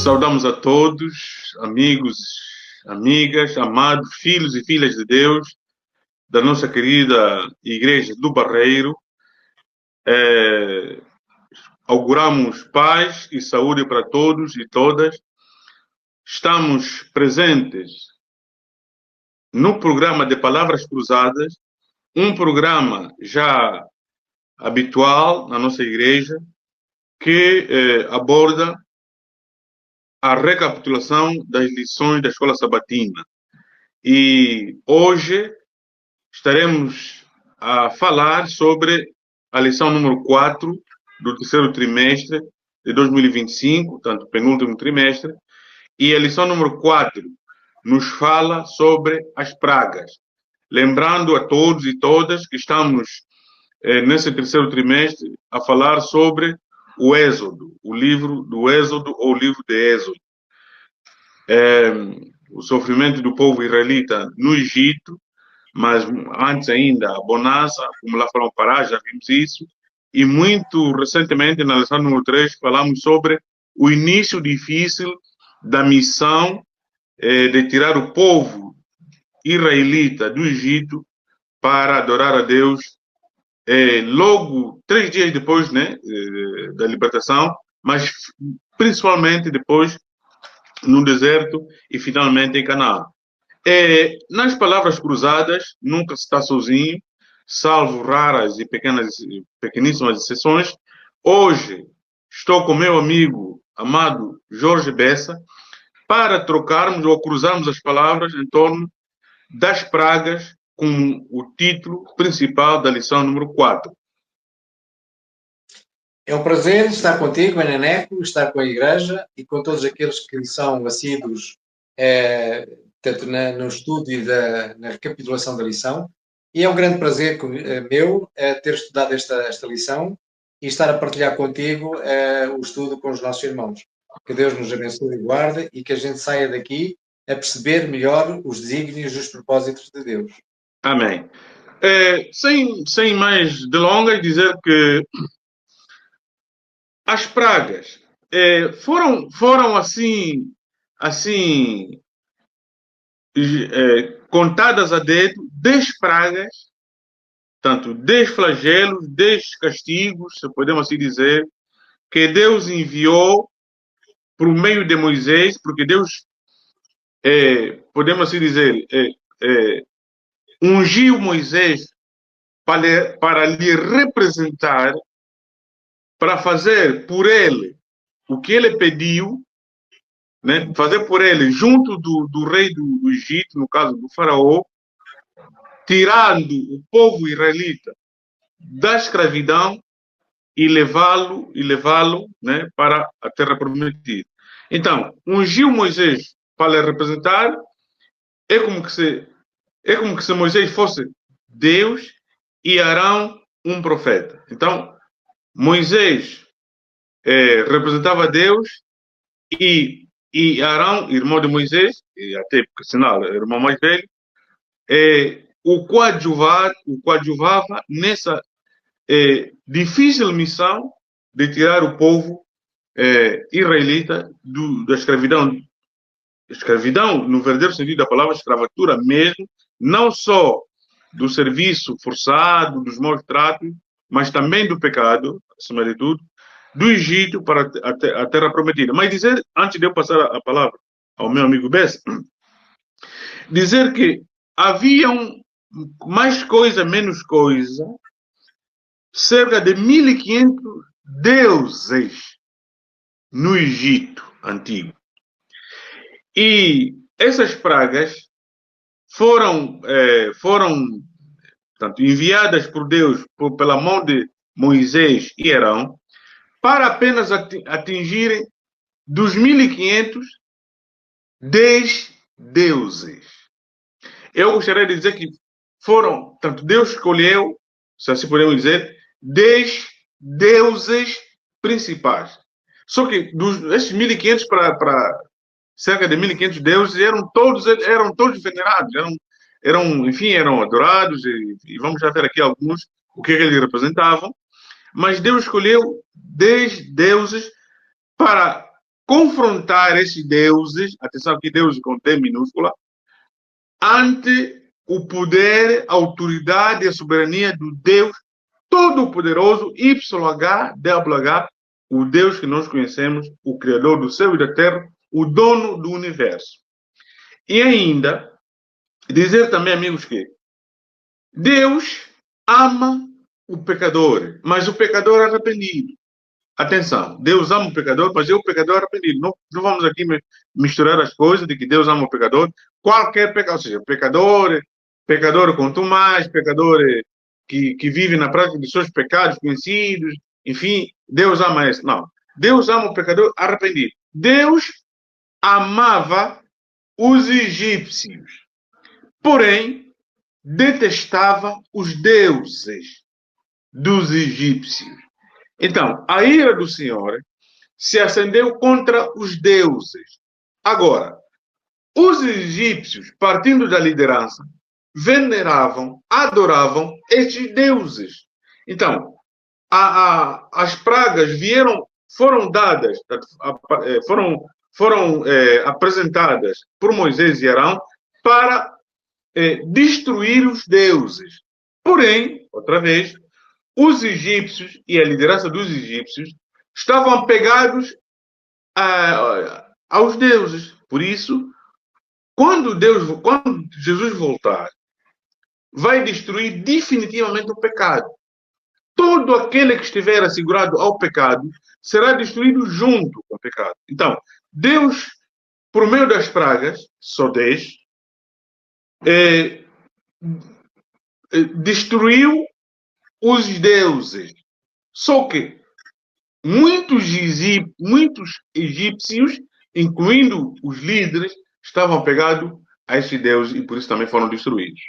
saudamos a todos, amigos, amigas, amados, filhos e filhas de Deus, da nossa querida Igreja do Barreiro. Auguramos paz e saúde para todos e todas. Estamos presentes no programa de Palavras Cruzadas, um programa já habitual na nossa igreja, que aborda a recapitulação das lições da Escola Sabatina. E hoje estaremos a falar sobre a lição número 4 do terceiro trimestre de 2025, portanto, penúltimo trimestre, e a lição número 4 nos fala sobre as pragas. Lembrando a todos e todas que estamos nesse terceiro trimestre a falar sobre o Êxodo, o livro do Êxodo ou o livro de Êxodo. O sofrimento do povo israelita no Egito, mas antes ainda a bonança, como lá foram parar, já vimos isso. E muito recentemente, na lição número 3, falamos sobre o início difícil da missão de tirar o povo israelita do Egito para adorar a Deus logo 3 dias depois, né, da libertação, mas principalmente depois no deserto e finalmente em Canaã. Nas palavras cruzadas, nunca se está sozinho, salvo raras e pequeníssimas exceções. Hoje estou com meu amigo amado Jorge Bessa para trocarmos ou cruzarmos as palavras em torno das pragas, com o título principal da lição número 4. É um prazer estar contigo, Eneco, estar com a Igreja e com todos aqueles que são assíduos tanto no estudo e na recapitulação da lição. E é um grande prazer meu ter estudado esta lição e estar a partilhar contigo o estudo com os nossos irmãos. Que Deus nos abençoe e guarde e que a gente saia daqui a perceber melhor os desígnios e os propósitos de Deus. Amém. Sem mais delongas, dizer que as pragas foram assim contadas a dedo, 10 pragas, tanto 10 flagelos, 10 castigos, se podemos assim dizer, que Deus enviou por meio de Moisés, porque Deus, podemos assim dizer, ungiu Moisés para lhe representar, para fazer por ele o que ele pediu, né? Fazer por ele, junto do rei do Egito, no caso do faraó, tirando o povo israelita da escravidão e levá-lo, né, para a terra prometida. Então, ungiu Moisés para lhe representar, é como que se Moisés fosse Deus e Arão um profeta. Então, Moisés representava Deus e Arão, irmão de Moisés, e até porque sinal, irmão mais velho, o coadjuvava nessa difícil missão de tirar o povo israelita da escravidão. Escravidão, no verdadeiro sentido da palavra, escravatura mesmo, não só do serviço forçado, dos maus tratos, mas também do pecado, acima de tudo, do Egito para a terra prometida. Mas dizer, antes de eu passar a palavra ao meu amigo Bess, dizer que haviam mais coisa, menos coisa, cerca de 1.500 deuses no Egito antigo. E essas pragas foram portanto, enviadas por Deus pela mão de Moisés e Arão para apenas atingirem dos 1.500 10 deuses. Eu gostaria de dizer que foram, tanto Deus escolheu, se assim podemos dizer, 10 deuses principais. Só que esses 1.500 para cerca de 1.500 deuses eram todos venerados, eram adorados, e vamos já ver aqui alguns, o que eles representavam. Mas Deus escolheu 10 deuses para confrontar esses deuses, atenção aqui, deuses com D minúscula, ante o poder, a autoridade e a soberania do Deus Todo-Poderoso, YHWH, o Deus que nós conhecemos, o Criador do céu e da terra, o dono do universo. E ainda, dizer também, amigos, que Deus ama o pecador, mas o pecador arrependido. Atenção, Deus ama o pecador, mas é o pecador arrependido. Não vamos aqui misturar as coisas de que Deus ama o pecador. Qualquer pecador, ou seja, pecador contumaz, pecador que vive na prática de seus pecados conhecidos, enfim, Deus ama esse. Não, Deus ama o pecador arrependido. Deus amava os egípcios, porém, detestava os deuses dos egípcios. Então, a ira do Senhor se acendeu contra os deuses. Agora, os egípcios, partindo da liderança, veneravam, adoravam estes deuses. Então, as pragas foram dadas, foram apresentadas por Moisés e Arão para destruir os deuses. Porém, outra vez, os egípcios e a liderança dos egípcios estavam apegados aos deuses. Por isso, quando Jesus voltar, vai destruir definitivamente o pecado. Todo aquele que estiver assegurado ao pecado será destruído junto com o pecado. Então, Deus, por meio das pragas, só 10, destruiu os deuses. Só que muitos egípcios, incluindo os líderes, estavam apegados a esses deuses e por isso também foram destruídos.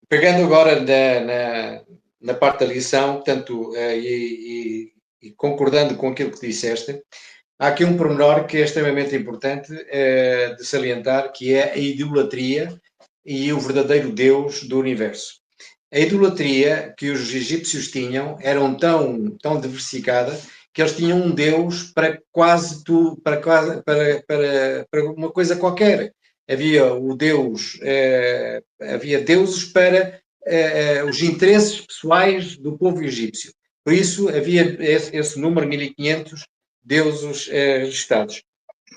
Pegando agora na parte da lição, portanto, e concordando com aquilo que disseste, há aqui um pormenor que é extremamente importante de salientar, que é a idolatria e o verdadeiro Deus do universo. A idolatria que os egípcios tinham era tão diversificada que eles tinham um Deus para quase tudo, para uma coisa qualquer. Havia o Deus, havia deuses para os interesses pessoais do povo egípcio. Por isso havia esse número, 1500 deuses registados.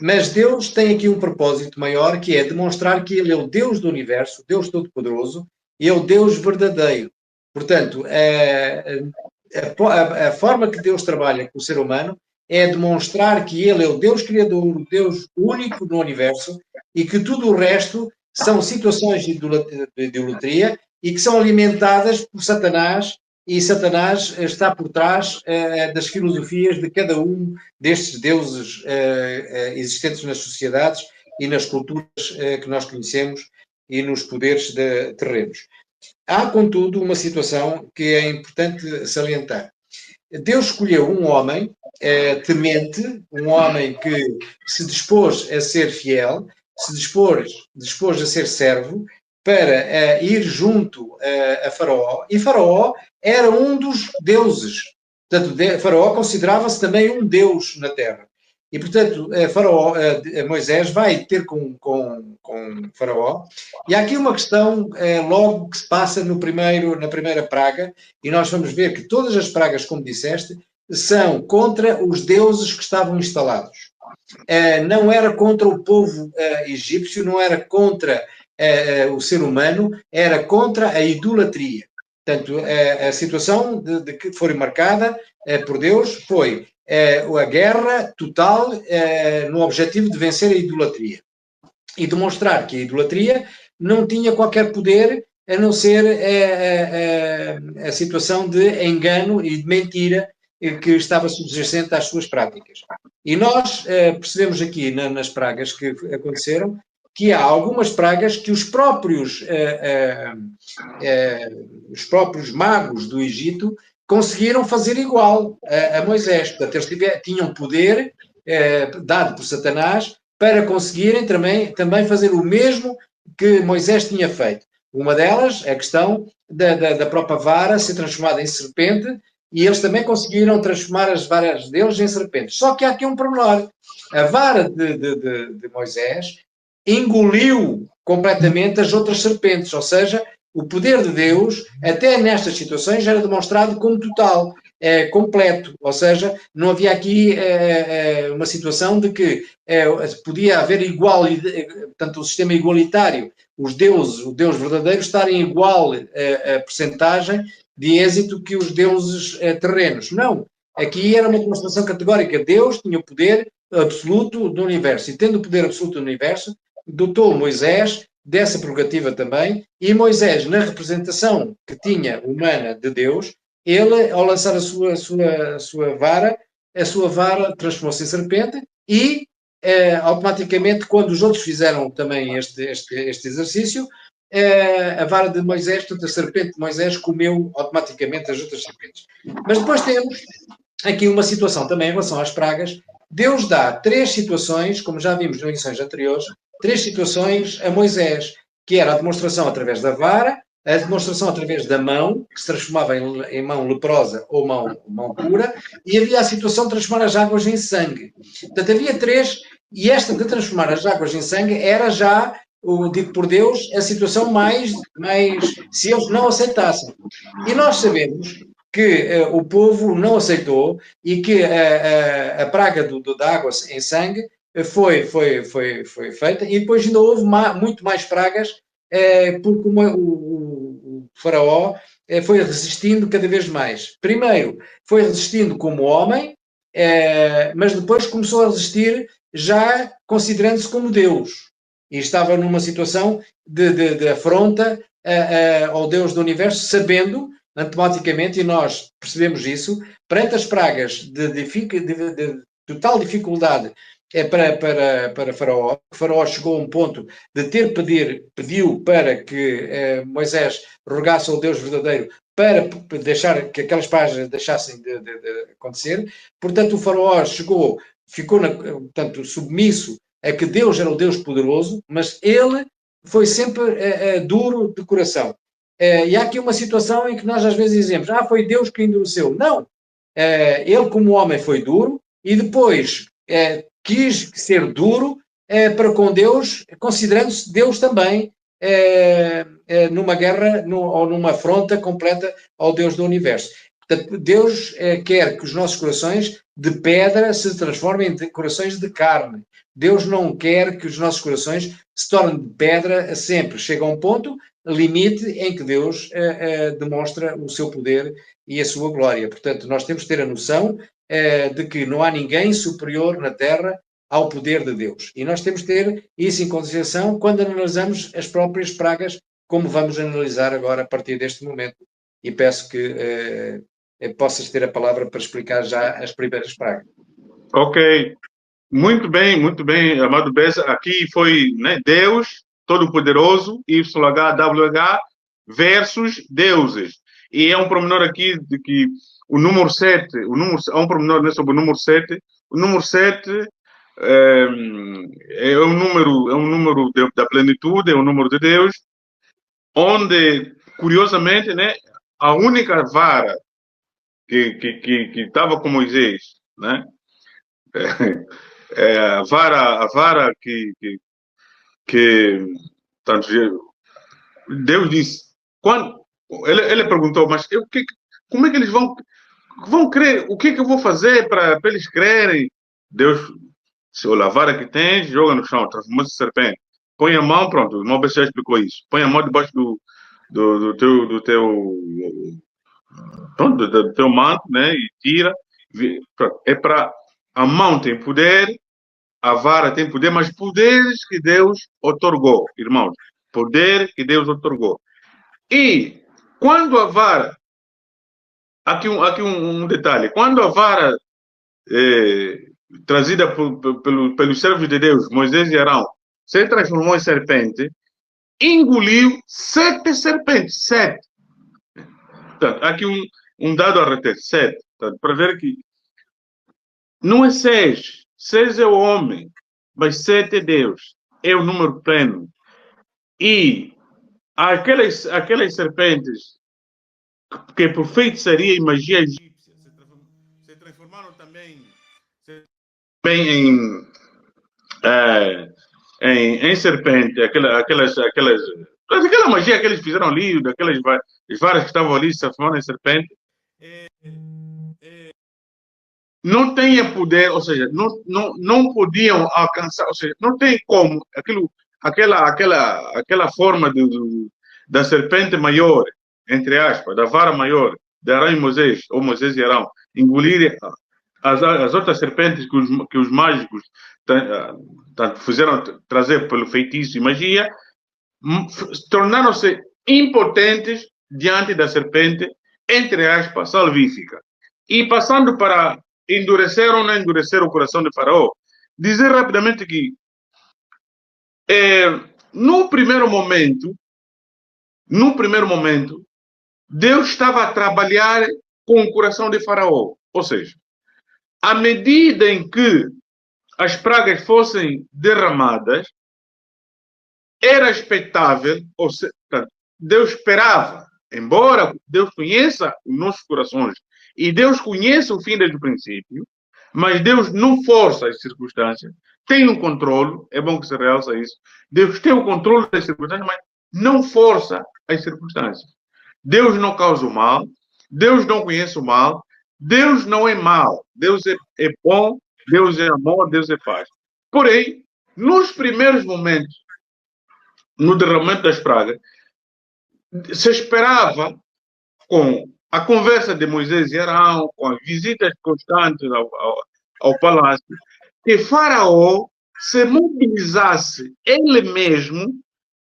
Mas Deus tem aqui um propósito maior, que é demonstrar que Ele é o Deus do universo, o Deus Todo-Poderoso, e é o Deus verdadeiro. Portanto, a forma que Deus trabalha com o ser humano é demonstrar que Ele é o Deus Criador, o Deus único no universo, e que tudo o resto são situações de idolatria e que são alimentadas por Satanás, e Satanás está por trás das filosofias de cada um destes deuses existentes nas sociedades e nas culturas que nós conhecemos e nos poderes terrenos. Há, contudo, uma situação que é importante salientar. Deus escolheu um homem temente, um homem que se dispôs a ser fiel, se dispôs a ser servo, para ir junto a Faraó, e Faraó era um dos deuses. Portanto, Faraó considerava-se também um deus na terra. E, portanto, Moisés vai ter com Faraó, e há aqui uma questão logo que se passa na primeira praga, e nós vamos ver que todas as pragas, como disseste, são contra os deuses que estavam instalados. Não era contra o povo egípcio, não era contra o ser humano, era contra a idolatria. Portanto, a situação que foi marcada por Deus foi a guerra total no objetivo de vencer a idolatria e demonstrar que a idolatria não tinha qualquer poder a não ser a situação de engano e de mentira que estava subjacente às suas práticas. E nós percebemos aqui nas pragas que aconteceram que há algumas pragas que os próprios magos do Egito conseguiram fazer igual a Moisés. Portanto, eles tinham poder dado por Satanás para conseguirem também fazer o mesmo que Moisés tinha feito. Uma delas é a questão da própria vara ser transformada em serpente e eles também conseguiram transformar as varas deles em serpentes. Só que há aqui um pormenor. A vara de Moisés engoliu completamente as outras serpentes, ou seja, o poder de Deus, até nestas situações, era demonstrado como total, completo, ou seja, não havia aqui uma situação de que podia haver portanto, o sistema igualitário, o Deus verdadeiro, estar em igual percentagem de êxito que os deuses terrenos. Não, aqui era uma demonstração categórica. Deus tinha o poder absoluto do universo, e tendo o poder absoluto do universo, dotou Moisés dessa prerrogativa também, e Moisés, na representação que tinha humana de Deus, ele, ao lançar a sua vara transformou-se em serpente e, automaticamente, quando os outros fizeram também este exercício, a vara de Moisés, portanto, a serpente de Moisés comeu automaticamente as outras serpentes. Mas depois temos aqui uma situação também em relação às pragas. Deus dá 3 situações, como já vimos em lições anteriores, 3 situações a Moisés, que era a demonstração através da vara, a demonstração através da mão, que se transformava em mão leprosa ou mão pura, e havia a situação de transformar as águas em sangue. Portanto, havia 3, e esta de transformar as águas em sangue era já, dito por Deus, a situação mais se eles não aceitassem. E nós sabemos que o povo não aceitou e que a praga da água em sangue foi feita, e depois ainda houve muito mais pragas, porque o faraó foi resistindo cada vez mais. Primeiro, foi resistindo como homem, mas depois começou a resistir já considerando-se como Deus. E estava numa situação de afronta ao Deus do universo, sabendo automaticamente, e nós percebemos isso, perante as pragas de total dificuldade para Faraó. Faraó chegou a um ponto de pediu para que Moisés rogasse ao Deus verdadeiro para deixar que aquelas pragas deixassem de acontecer. Portanto, o Faraó ficou portanto, submisso a que Deus era o Deus poderoso, mas ele foi sempre duro de coração. E há aqui uma situação em que nós às vezes dizemos, foi Deus que endureceu. Não. Ele como homem foi duro e depois quis ser duro para com Deus, considerando-se Deus também numa guerra ou numa afronta completa ao Deus do universo. Portanto, Deus quer que os nossos corações de pedra se transformem em corações de carne. Deus não quer que os nossos corações se tornem de pedra sempre. Chega a um ponto limite em que Deus demonstra o seu poder e a sua glória. Portanto, nós temos que ter a noção de que não há ninguém superior na Terra ao poder de Deus. E nós temos que ter isso em consideração quando analisamos as próprias pragas, como vamos analisar agora a partir deste momento. E peço que possas ter a palavra para explicar já as primeiras pragas. Ok. Muito bem, amado Bessa. Aqui foi, né, Deus Todo-Poderoso, YHWH, versus deuses. E é um pormenor aqui de que o número 7, há um pormenor, né, sobre o número 7. O número 7 é um número da plenitude, é um número de Deus, onde, curiosamente, né, a única vara que estava com Moisés, né, a vara que tanto, Deus disse, quando ele perguntou, mas como é que eles vão crer? O que eu vou fazer para eles crerem? Deus, se a vara que tens, joga no chão, transforma-se em serpente. Põe a mão, pronto, o irmão já explicou isso. Põe a mão debaixo do teu manto, né, e tira. É para a mão tem poder, a vara tem poder, mas poderes que Deus otorgou, irmãos. Poder que Deus otorgou. E quando a vara, aqui um detalhe, quando a vara trazida pelos servos de Deus, Moisés e Arão, se transformou em serpente, engoliu 7 serpentes, 7. Portanto, aqui um dado a reter, 7. Portanto, para ver que não é 6. 6 é o homem, mas 7 é Deus. É o número pleno. E aquelas serpentes que por feitiçaria e magia egípcia bem em serpente, aquela magia que eles fizeram ali, daquelas varas que estavam ali se transformando em serpente, não tinha poder, ou seja, não podiam alcançar, ou seja, não tem como aquela forma da serpente maior, entre aspas, da vara maior, de Arão e Moisés, ou Moisés e Arão, engolir as outras serpentes que os mágicos fizeram trazer pelo feitiço e magia, tornaram-se impotentes diante da serpente, entre aspas, salvífica. E passando para endurecer ou não endurecer o coração de Faraó, dizer rapidamente que no primeiro momento, Deus estava a trabalhar com o coração de Faraó. Ou seja, à medida em que as pragas fossem derramadas, era expectável, ou seja, Deus esperava, embora Deus conheça os nossos corações e Deus conheça o fim desde o princípio, mas Deus não força as circunstâncias, tem um controle, é bom que se realça isso, Deus tem o controle das circunstâncias, mas não força as circunstâncias. Deus não causa o mal, Deus não conhece o mal, Deus não é mal, Deus é bom, Deus é amor, Deus é paz. Porém, nos primeiros momentos, no derramamento das pragas, se esperava, com a conversa de Moisés e Arão, com as visitas constantes ao palácio, que Faraó se mobilizasse ele mesmo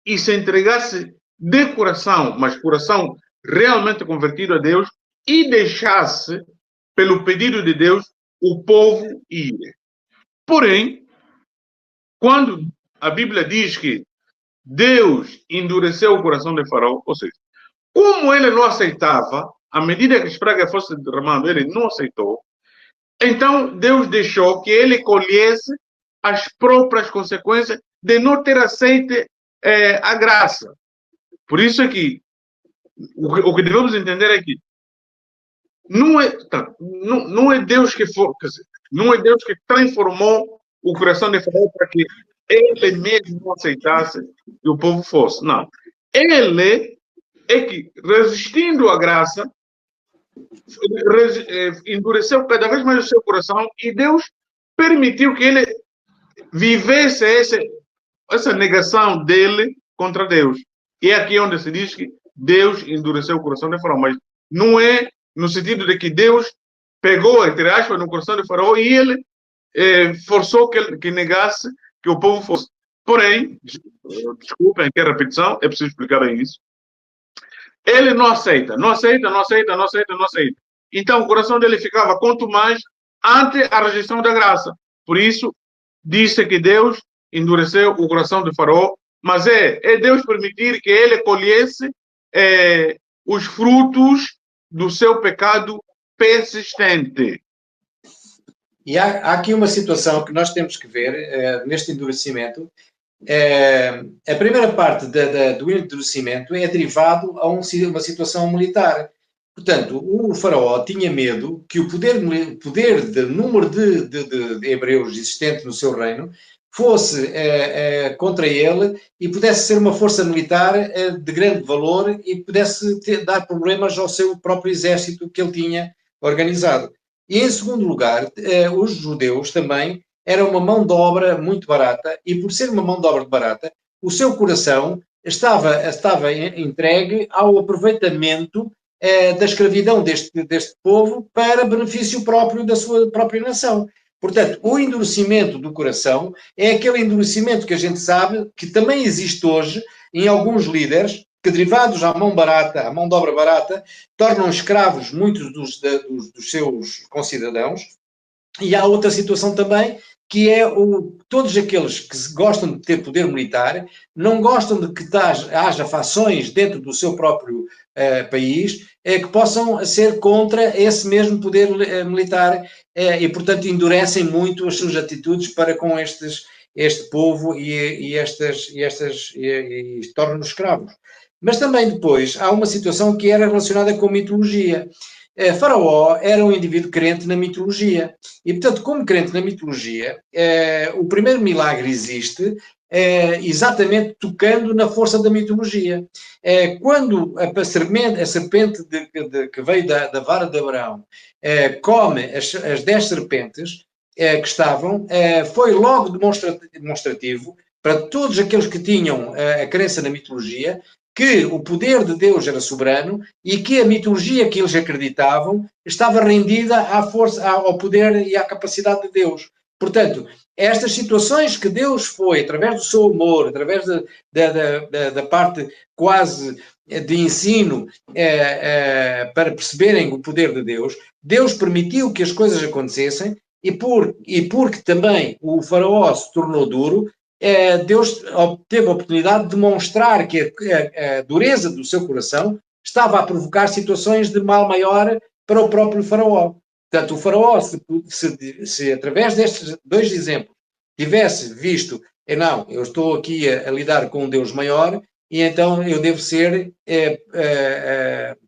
e se entregasse de coração, mas coração realmente convertido a Deus, e deixasse, pelo pedido de Deus, o povo ir. Porém, quando a Bíblia diz que Deus endureceu o coração de Faraó, ou seja, como ele não aceitava, à medida que as pragas fossem derramando, ele não aceitou, então Deus deixou que ele colhesse as próprias consequências de não ter aceito a graça. Por isso é que o que devemos entender é que não é Deus que não é Deus que transformou o coração de Faraó para que ele mesmo não aceitasse que o povo fosse. Não. Ele é que, resistindo à graça, endureceu cada vez mais o seu coração e Deus permitiu que ele vivesse essa negação dele contra Deus. E é aqui onde se diz que Deus endureceu o coração de Faraó, mas não é no sentido de que Deus pegou, entre aspas, no coração de Faraó e ele forçou que negasse que o povo fosse. Porém, desculpem aqui a repetição, é preciso explicar bem isso. Ele não aceita. Então, o coração dele ficava quanto mais ante a rejeição da graça. Por isso, disse que Deus endureceu o coração de Faraó, mas é Deus permitir que ele colhesse os frutos do seu pecado persistente. E há aqui uma situação que nós temos que ver neste endurecimento. A primeira parte do endurecimento é derivado a uma situação militar. Portanto, o faraó tinha medo que o poder de número de hebreus existente no seu reino fosse contra ele e pudesse ser uma força militar de grande valor e pudesse dar problemas ao seu próprio exército que ele tinha organizado. E, em segundo lugar, os judeus também eram uma mão de obra muito barata e, por ser uma mão de obra barata, o seu coração estava entregue ao aproveitamento da escravidão deste povo para benefício próprio da sua própria nação. Portanto, o endurecimento do coração é aquele endurecimento que a gente sabe que também existe hoje em alguns líderes que, derivados à mão barata, à mão de obra barata, tornam escravos muitos dos seus concidadãos. E há outra situação também, que é todos aqueles que gostam de ter poder militar, não gostam de que haja fações dentro do seu próprio país que possam ser contra esse mesmo poder militar e, portanto, endurecem muito as suas atitudes para com este povo e tornam-nos escravos. Mas também depois há uma situação que era relacionada com a mitologia. Faraó era um indivíduo crente na mitologia. E, portanto, como crente na mitologia, o primeiro milagre existe exatamente tocando na força da mitologia. Quando a serpente que veio da vara de Abraão come as 10 serpentes que estavam, foi logo demonstrativo para todos aqueles que tinham a crença na mitologia que o poder de Deus era soberano e que a mitologia que eles acreditavam estava rendida à força, ao poder e à capacidade de Deus. Portanto, estas situações que Deus foi, através do seu amor, através da parte quase de ensino para perceberem o poder de Deus, Deus permitiu que as coisas acontecessem e porque também o faraó se tornou duro, Deus teve a oportunidade de demonstrar que a dureza do seu coração estava a provocar situações de mal maior para o próprio faraó. Portanto, o faraó, se através destes dois exemplos tivesse visto, não, eu estou aqui a lidar com um Deus maior e então eu devo ser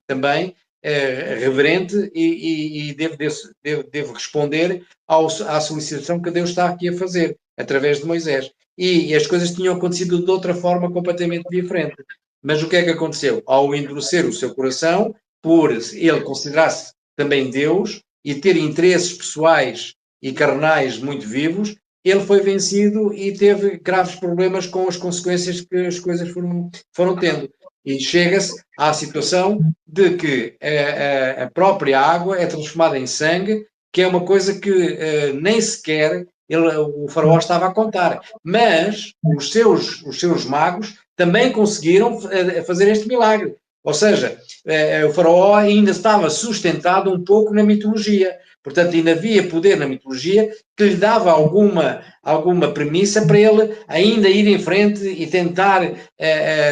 também reverente e devo responder à solicitação que Deus está aqui a fazer, através de Moisés. E as coisas tinham acontecido de outra forma completamente diferente. Mas o que é que aconteceu? Ao endurecer o seu coração, por ele considerar-se também Deus e ter interesses pessoais e carnais muito vivos, ele foi vencido e teve graves problemas com as consequências que as coisas foram tendo. E chega-se à situação de que a própria água é transformada em sangue, que é uma coisa que nem sequer o faraó estava a contar. Mas os seus magos também conseguiram fazer este milagre. Ou seja, o faraó ainda estava sustentado um pouco na mitologia. Portanto, ainda havia poder na mitologia que lhe dava alguma premissa para ele ainda ir em frente e tentar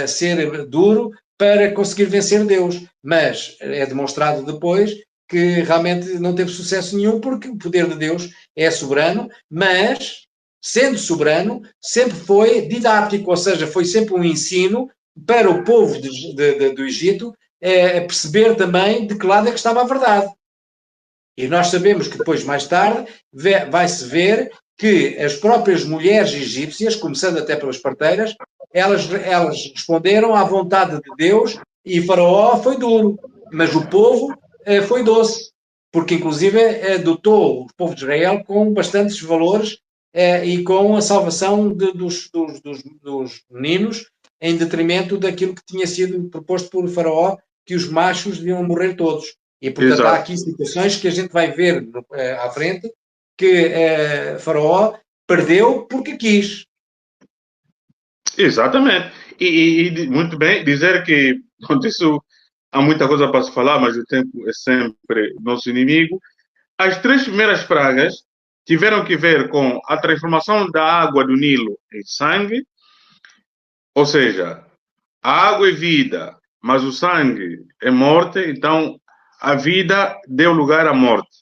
ser duro para conseguir vencer Deus. Mas é demonstrado depois que realmente não teve sucesso nenhum, porque o poder de Deus é soberano, mas, sendo soberano, sempre foi didático, ou seja, foi sempre um ensino para o povo do Egito perceber também de que lado é que estava a verdade. E nós sabemos que depois, mais tarde, vai-se ver que as próprias mulheres egípcias, começando até pelas parteiras, elas responderam à vontade de Deus e Faraó foi duro, mas o povo foi doce, porque inclusive dotou o povo de Israel com bastantes valores e com a salvação dos meninos em detrimento daquilo que tinha sido proposto por Faraó, que os machos deviam morrer todos. E, portanto, há aqui situações que a gente vai ver à frente que Faraó perdeu porque quis. Exatamente. E muito bem, dizer que isso há muita coisa para se falar, mas o tempo é sempre nosso inimigo. As 3 primeiras pragas tiveram que ver com a transformação da água do Nilo em sangue, ou seja, a água é vida, mas o sangue é morte, então a vida deu lugar à morte.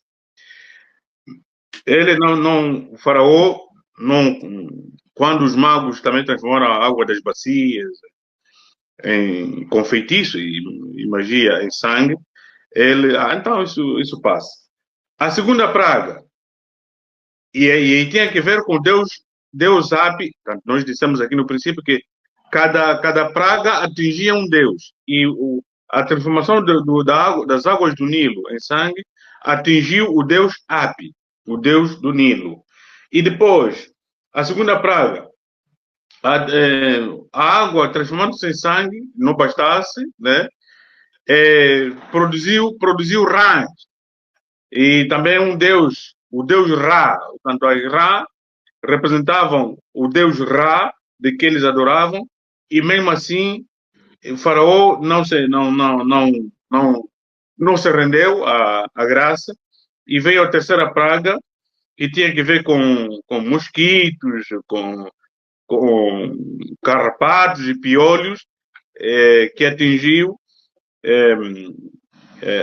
O faraó, quando os magos também transformaram a água das bacias com feitiço e magia em sangue, então isso passa. A segunda praga, e tinha que ver com Deus sabe, nós dissemos aqui no princípio que cada praga atingia um Deus, e a transformação das águas do Nilo em sangue atingiu o Deus Api, o Deus do Nilo. E depois, a segunda praga, a água transformando-se em sangue, não bastasse, né? Produziu rãs. E também um Deus, o Deus Ra, tanto a Ra representavam o Deus Ra, de que eles adoravam, e mesmo assim o faraó não se rendeu à graça, e veio a terceira praga, que tinha que ver com mosquitos, com carrapatos e piolhos, que atingiu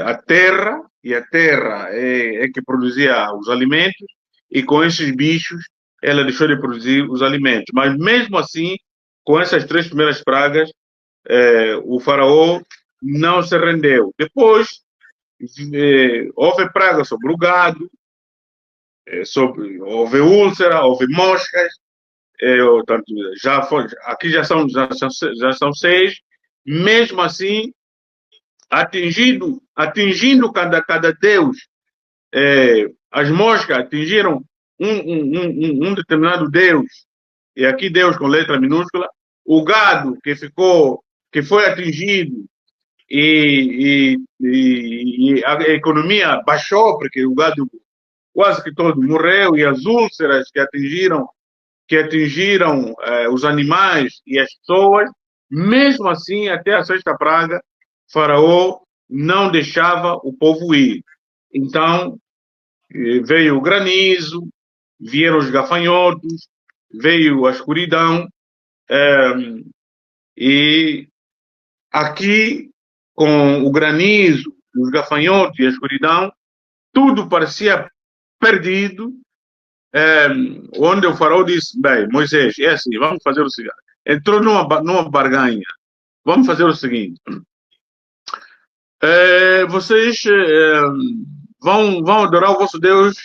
a terra, e a terra é que produzia os alimentos, e com esses bichos ela deixou de produzir os alimentos. Mas mesmo assim, com essas 3 primeiras pragas, o faraó não se rendeu. Depois, houve praga sobre o gado, houve úlcera, houve moscas, tanto, aqui já são 6, mesmo assim, atingindo cada Deus, as moscas atingiram um determinado Deus, e aqui Deus com letra minúscula, o gado que foi atingido, e a economia baixou, porque o gado quase que todo morreu, e as úlceras que atingiram os animais e as pessoas, mesmo assim, até a 6ª praga, Faraó não deixava o povo ir. Então, veio o granizo, vieram os gafanhotos, veio a escuridão, e aqui, com o granizo, os gafanhotos e a escuridão, tudo parecia perdido, onde o faraó disse, bem, Moisés, é assim, vamos fazer o seguinte, entrou numa barganha, vamos fazer o seguinte, vocês vão adorar o vosso Deus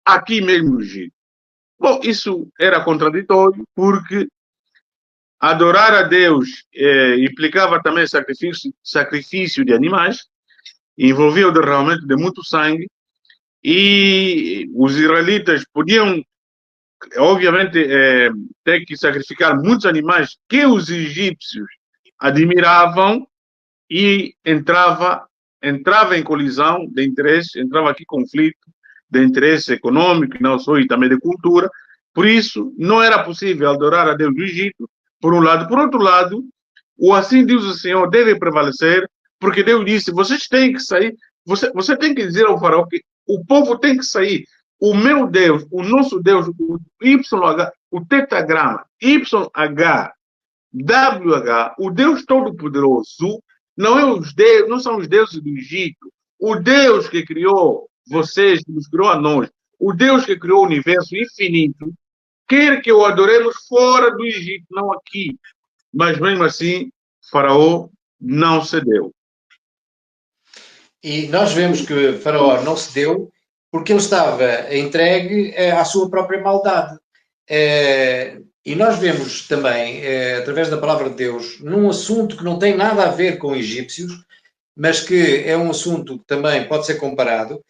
aqui mesmo no Egito. Bom, isso era contraditório, porque adorar a Deus implicava também sacrifício de animais, envolvia o derramamento de muito sangue, e os israelitas podiam, obviamente, ter que sacrificar muitos animais que os egípcios admiravam, e entrava em colisão de interesses, entrava aqui conflito de interesse econômico, não só, e também de cultura. Por isso, não era possível adorar a Deus do Egito, por um lado. Por outro lado, o assim diz o Senhor deve prevalecer, porque Deus disse, vocês têm que sair, você tem que dizer ao faraó que o povo tem que sair. O meu Deus, o nosso Deus, o YH, o tetagrama, YH, WH, o Deus Todo-Poderoso, não são os deuses do Egito. O Deus que criou vocês, que nos criou a nós, o Deus que criou o universo infinito, quer que o adoremos fora do Egito, não aqui. Mas mesmo assim, Faraó não cedeu. E nós vemos que Faraó não cedeu porque ele estava entregue à sua própria maldade. E nós vemos também, através da palavra de Deus, num assunto que não tem nada a ver com egípcios, mas que é um assunto que também pode ser comparado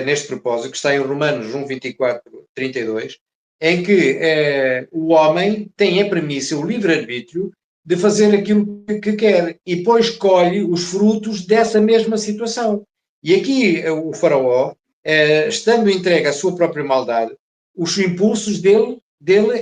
neste propósito, que está em Romanos 1, 24, 32, em que o homem tem a premissa, o livre-arbítrio, de fazer aquilo que quer, e depois colhe os frutos dessa mesma situação. E aqui o faraó, estando entregue à sua própria maldade, os impulsos dele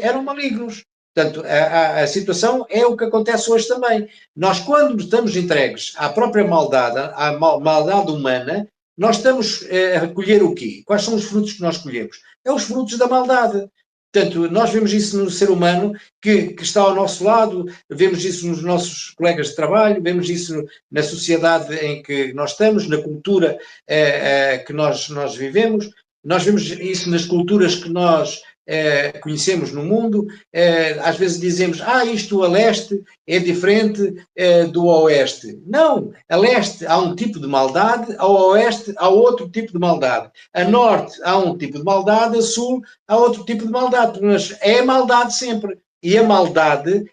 eram malignos. Portanto, a situação é o que acontece hoje também. Nós, quando estamos entregues à própria maldade, à maldade humana, nós estamos a colher o quê? Quais são os frutos que nós colhemos? É os frutos da maldade. Portanto, nós vemos isso no ser humano que está ao nosso lado, vemos isso nos nossos colegas de trabalho, vemos isso na sociedade em que nós estamos, na cultura que nós vivemos, nós vemos isso nas culturas que nós conhecemos no mundo. Às vezes dizemos, isto a leste é diferente do oeste. Não, a leste há um tipo de maldade, ao oeste há outro tipo de maldade. A norte há um tipo de maldade, a sul há outro tipo de maldade. Mas é maldade sempre. E a maldade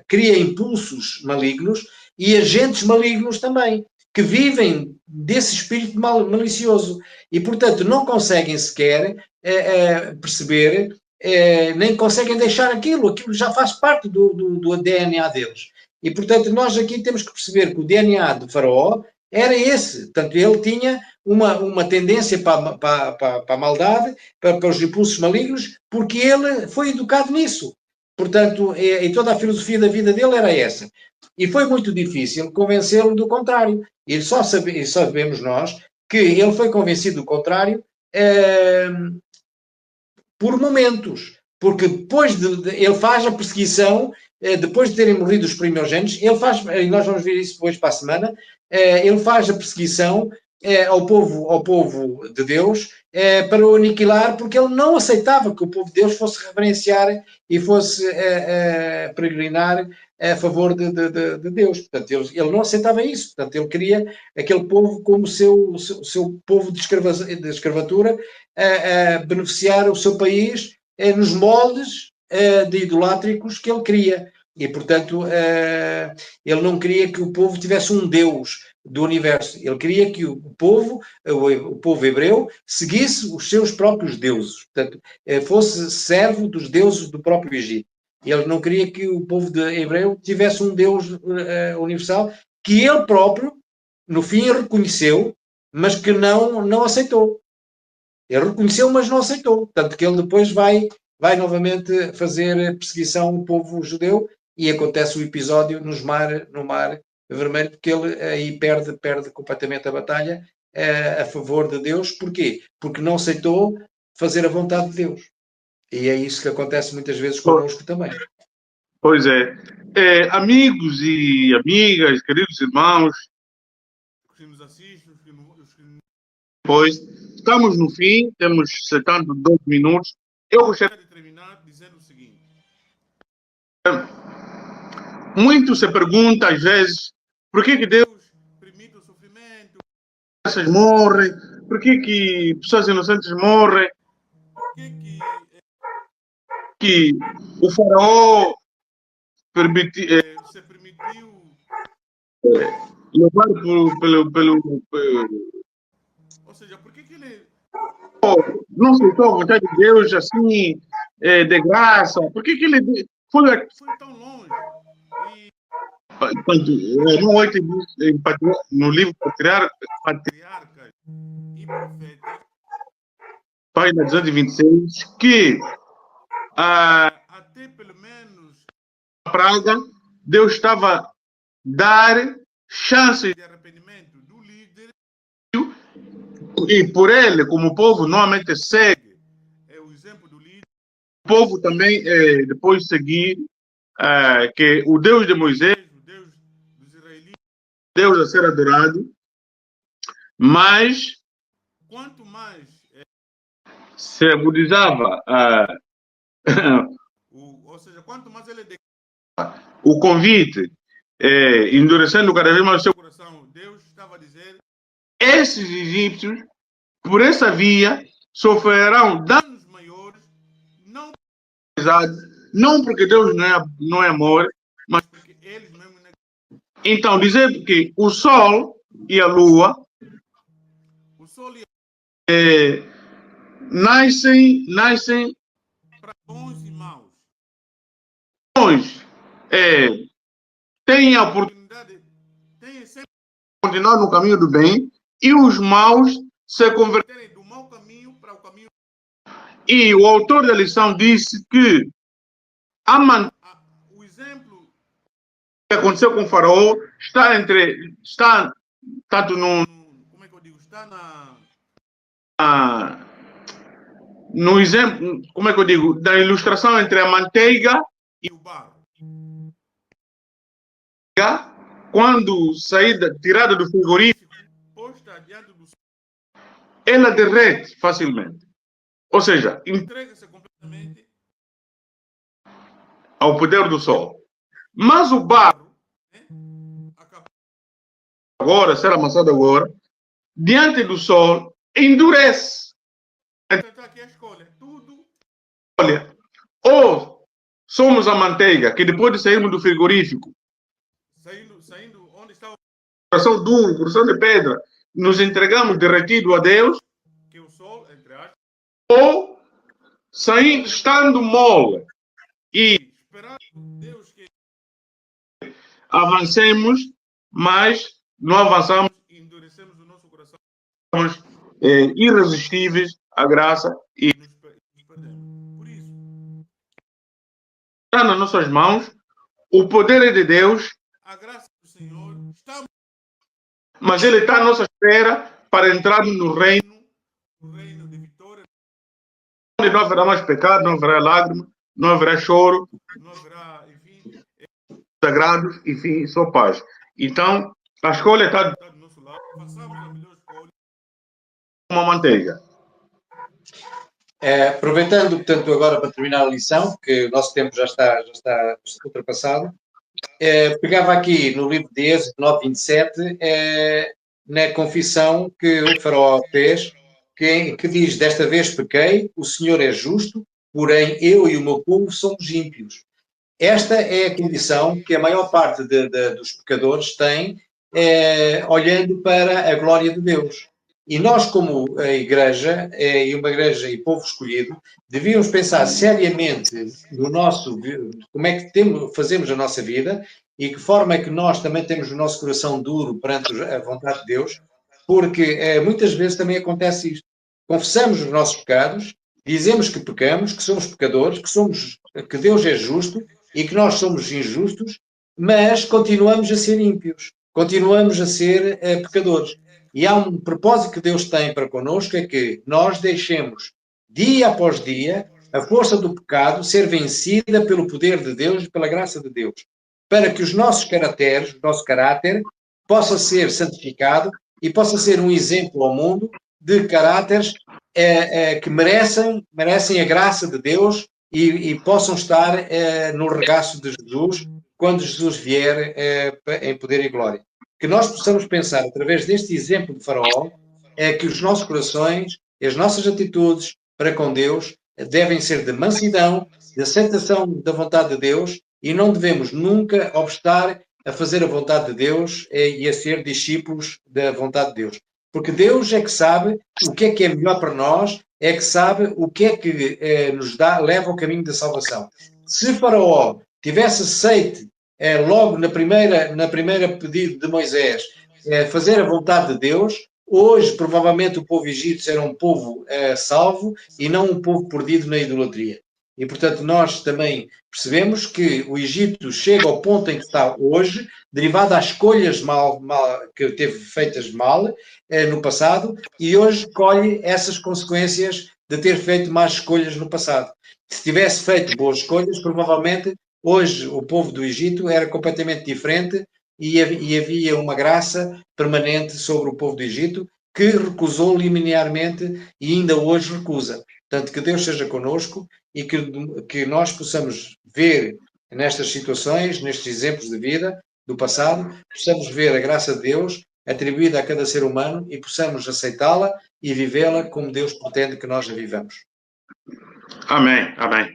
cria impulsos malignos e agentes malignos também, que vivem desse espírito malicioso. E, portanto, não conseguem sequer perceber, nem conseguem deixar aquilo já faz parte do DNA deles. E, portanto, nós aqui temos que perceber que o DNA do faraó era esse. Portanto, ele tinha uma tendência para a maldade, para os impulsos malignos, porque ele foi educado nisso. Portanto, e toda a filosofia da vida dele era essa. E foi muito difícil convencê-lo do contrário. E só sabemos nós que ele foi convencido do contrário por momentos. Porque depois ele faz a perseguição, depois de terem morrido os primogênitos, ele faz, e nós vamos ver isso depois para a semana, ele faz a perseguição ao povo de Deus, para o aniquilar, porque ele não aceitava que o povo de Deus fosse reverenciar e fosse peregrinar a favor de Deus. Portanto, ele não aceitava isso. Portanto, ele queria aquele povo como seu povo de escravatura, a beneficiar o seu país nos moldes de idolátricos que ele queria. E, portanto, ele não queria que o povo tivesse um Deus do universo. Ele queria que o povo hebreu, seguisse os seus próprios deuses. Portanto, fosse servo dos deuses do próprio Egito. Ele não queria que o povo hebreu tivesse um Deus universal que ele próprio, no fim, reconheceu, mas que não aceitou. Ele reconheceu, mas não aceitou. Tanto que ele depois vai novamente fazer perseguição ao povo judeu e acontece o episódio no mar Vermelho, porque ele aí perde completamente a batalha a favor de Deus. Porquê? Porque não aceitou fazer a vontade de Deus. E é isso que acontece muitas vezes connosco também. Pois é. Amigos e amigas, queridos irmãos, que nos assistem, pois estamos no fim, temos 72 minutos. Eu gostaria de terminar dizendo o seguinte. Muito se pergunta, às vezes, por que Deus permite o sofrimento, pessoas morrem, por que pessoas inocentes morrem, por que o faraó se permitiu levar pelo ou seja, por que ele não aceitou a vontade de Deus assim, de graça? Por que ele foi tão longe? No livro Patriarcas e Profetas, página 226, que até pelo menos a praga, Deus estava a dar chances de arrependimento do líder e por ele, como o povo normalmente segue o exemplo do líder, o povo também depois seguir que o Deus de Moisés, o Deus dos israelitas, Deus a ser adorado, mas quanto mais se agudizava, ou seja, quanto mais ele o convite, endurecendo cada vez mais o seu coração, Deus estava a dizer: esses egípcios, por essa via, sofrerão danos maiores, não porque Deus não é amor, mas porque eles mesmos. Então, dizer que o Sol e a Lua nascem para bons e maus. Bons têm a oportunidade, têm sempre continuar no caminho do bem, e os maus se converterem do mau caminho para o caminho. E o autor da lição disse que o exemplo que aconteceu com o faraó está tanto no, como é que eu digo, está no exemplo, como é que eu digo, da ilustração entre a manteiga e o barro. Quando tirada do frigorífico, posta diante do sol, ela derrete facilmente. Ou seja, entrega-se completamente ao poder do sol. Mas o barro, agora, ser amassado agora, diante do sol, endurece. Então, aqui a escolha. Tudo. Olha, ou somos a manteiga, que depois de sairmos do frigorífico, saindo onde está o coração duro, coração de pedra, nos entregamos derretido a Deus, que é o sol, entre aspas, ou estando mole e esperando Deus que avancemos, mas não avançamos e endurecemos o nosso coração, somos irresistíveis à graça e nos perdemos. Por isso, está nas nossas mãos, o poder é de Deus, a graça do Senhor está, mas ele está à nossa espera para entrarmos no reino de vitória, onde não haverá mais pecado, não haverá lágrima, não haverá choro, não haverá, enfim, sagrados, enfim, só paz. Então, a escolha está do nosso lado, façamos a melhor escolha, uma manteiga. Aproveitando, portanto, agora para terminar a lição, porque o nosso tempo já está ultrapassado, pegava aqui no livro de Êxodo 9:27, na confissão que o faraó fez, que diz: desta vez pequei, o Senhor é justo, porém eu e o meu povo somos ímpios. Esta é a condição que a maior parte dos pecadores tem, olhando para a glória de Deus. E nós, como a Igreja, e uma Igreja e povo escolhido, devíamos pensar seriamente no nosso, como é que fazemos a nossa vida e que forma é que nós também temos o nosso coração duro perante a vontade de Deus, porque muitas vezes também acontece isto. Confessamos os nossos pecados, dizemos que pecamos, que somos pecadores, que Deus é justo e que nós somos injustos, mas continuamos a ser ímpios, continuamos a ser pecadores. E há um propósito que Deus tem para connosco, é que nós deixemos, dia após dia, a força do pecado ser vencida pelo poder de Deus e pela graça de Deus, para que os nossos caracteres, o nosso caráter, possa ser santificado e possa ser um exemplo ao mundo de caráteres que merecem a graça de Deus e possam estar no regaço de Jesus quando Jesus vier em poder e glória. Que nós possamos pensar, através deste exemplo de Faraó, que os nossos corações e as nossas atitudes para com Deus devem ser de mansidão, de aceitação da vontade de Deus, e não devemos nunca obstar a fazer a vontade de Deus e a ser discípulos da vontade de Deus. Porque Deus é que sabe o que é melhor para nós, é que sabe o que é que nos leva ao caminho da salvação. Se Faraó tivesse aceito logo na primeira pedido de Moisés fazer a vontade de Deus, hoje provavelmente o povo egípcio era um povo salvo e não um povo perdido na idolatria. E, portanto, nós também percebemos que o Egito chega ao ponto em que está hoje, derivado às escolhas que teve feitas mal no passado, e hoje colhe essas consequências de ter feito más escolhas no passado. Se tivesse feito boas escolhas, provavelmente hoje o povo do Egito era completamente diferente e havia uma graça permanente sobre o povo do Egito que recusou liminarmente e ainda hoje recusa. Portanto, que Deus seja connosco e que nós possamos ver nestas situações, nestes exemplos de vida do passado, possamos ver a graça de Deus atribuída a cada ser humano e possamos aceitá-la e vivê-la como Deus pretende que nós a vivamos. Amém, amém.